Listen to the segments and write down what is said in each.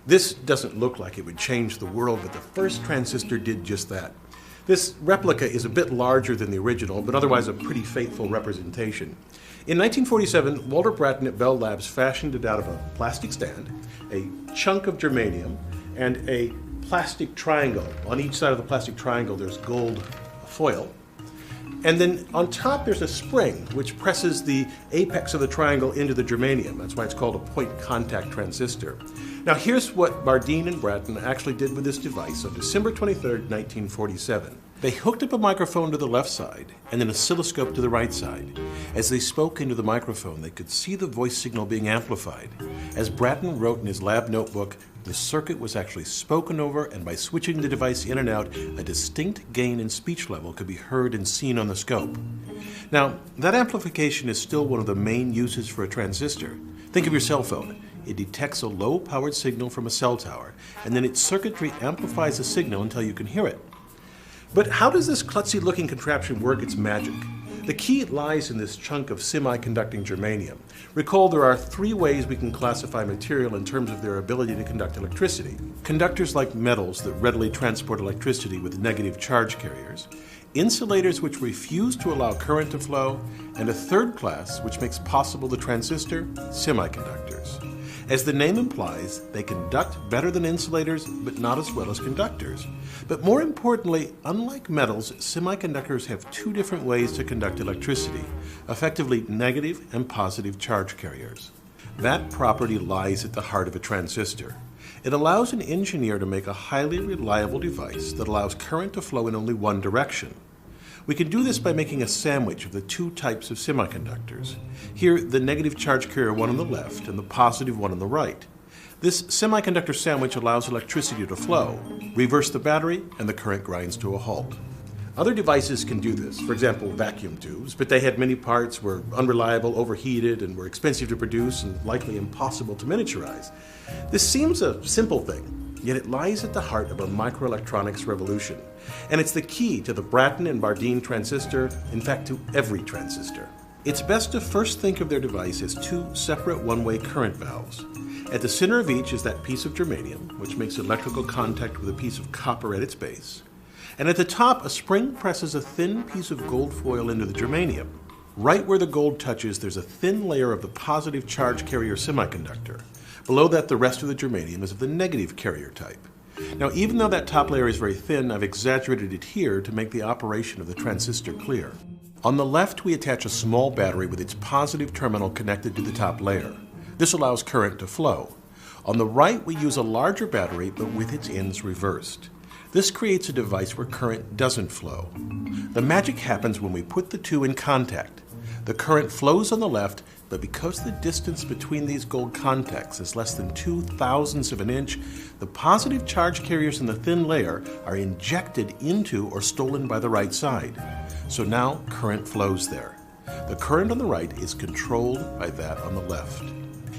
This doesn't look like it would change the world, but the first transistor did just that. This replica is a bit larger than the original, but otherwise a pretty faithful representation. In 1947, Walter Brattain at Bell Labs fashioned it out of a plastic stand, a chunk of germanium, and a plastic triangle. On each side of the plastic triangle there's gold foil. And then on top there's a spring which presses the apex of the triangle into the germanium. That's why it's called a point contact transistor. Now here's what باردين and Brattain actually did with this device on December 23, 1947. They hooked up a microphone to the left side and an oscilloscope to the right side. As they spoke into the microphone, they could see the voice signal being amplified. As Brattain wrote in his lab notebook, the circuit was actually spoken over, and by switching the device in and out, a distinct gain in speech level could be heard and seen on the scope. Now, that amplification is still one of the main uses for a transistor. Think of your cell phone. It detects a low-powered signal from a cell tower, and then its circuitry amplifies the signal until you can hear it. But how does this klutzy-looking contraption work its magic? The key lies in this chunk of semiconducting germanium. Recall, there are three ways we can classify material in terms of their ability to conduct electricity. Conductors like metals that readily transport electricity with negative charge carriers, insulators which refuse to allow current to flow, and a third class which makes possible the transistor, semiconductors. As the name implies, they conduct better than insulators, but not as well as conductors. But more importantly, unlike metals, semiconductors have two different ways to conduct electricity, effectively negative and positive charge carriers. That property lies at the heart of a transistor. It allows an engineer to make a highly reliable device that allows current to flow in only one direction. We can do this by making a sandwich of the two types of semiconductors. Here, the negative charge carrier one on the left and the positive one on the right. This semiconductor sandwich allows electricity to flow. Reverse the battery, and the current grinds to a halt. Other devices can do this, for example, vacuum tubes, but they had many parts, were unreliable, overheated, and were expensive to produce and likely impossible to miniaturize. This seems a simple thing, yet it lies at the heart of a microelectronics revolution. And it's the key to the Brattain and باردين transistor, in fact to every transistor. It's best to first think of their device as two separate one-way current valves. At the center of each is that piece of germanium, which makes electrical contact with a piece of copper at its base. And at the top, a spring presses a thin piece of gold foil into the germanium. Right where the gold touches, there's a thin layer of the positive charge carrier semiconductor. Below that, the rest of the germanium is of the negative carrier type. Now, even though that top layer is very thin, I've exaggerated it here to make the operation of the transistor clear. On the left, we attach a small battery with its positive terminal connected to the top layer. This allows current to flow. On the right, we use a larger battery, but with its ends reversed. This creates a device where current doesn't flow. The magic happens when we put the two in contact. The current flows on the left, but because the distance between these gold contacts is less than 0.02 of an inch, the positive charge carriers in the thin layer are injected into or stolen by the right side. So now current flows there. The current on the right is controlled by that on the left.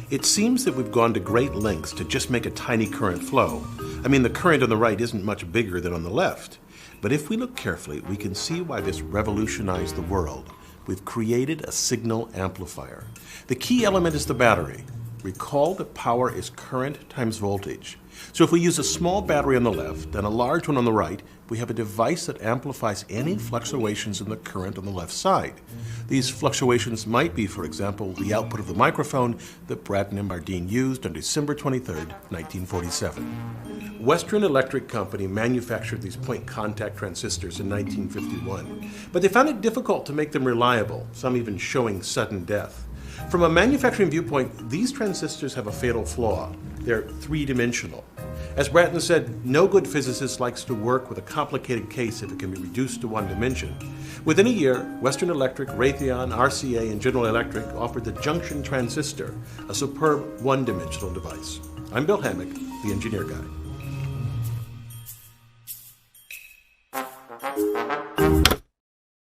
It seems that we've gone to great lengths to just make a tiny current flow. I mean, the current on the right isn't much bigger than on the left. But if we look carefully, we can see why this revolutionized the world. We've created a signal amplifier. The key element is the battery. Recall that power is current times voltage. So if we use a small battery on the left and a large one on the right, we have a device that amplifies any fluctuations in the current on the left side. These fluctuations might be, for example, the output of the microphone that Brattain and باردين used on December 23, 1947. Western Electric Company manufactured these point contact transistors in 1951, but they found it difficult to make them reliable, some even showing sudden death. From a manufacturing viewpoint, these transistors have a fatal flaw. They're three-dimensional. As Brattain said, no good physicist likes to work with a complicated case if it can be reduced to one dimension. Within a year, Western Electric, Raytheon, RCA, and General Electric offered the junction transistor, a superb one-dimensional device. I'm Bill Hammack, the Engineer Guy.